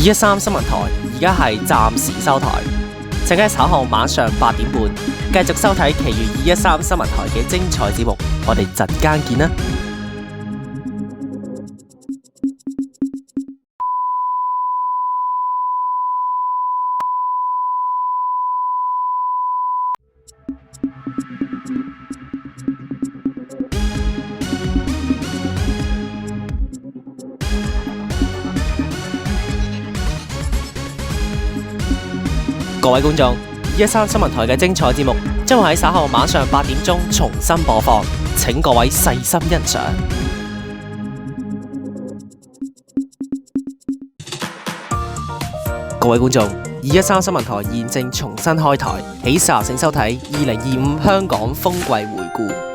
213新聞台而家係暫時收台，請喺稍後晚上8點半繼續收睇其餘213新聞台嘅精彩節目。我哋陣間見啦！各位觀眾，213新聞台嘅精彩節目將會喺稍後晚上8點鐘重新播放，請各位細心欣賞。各位觀眾，213新聞台現正重新開台，喜時請收睇2025香港風季回顧。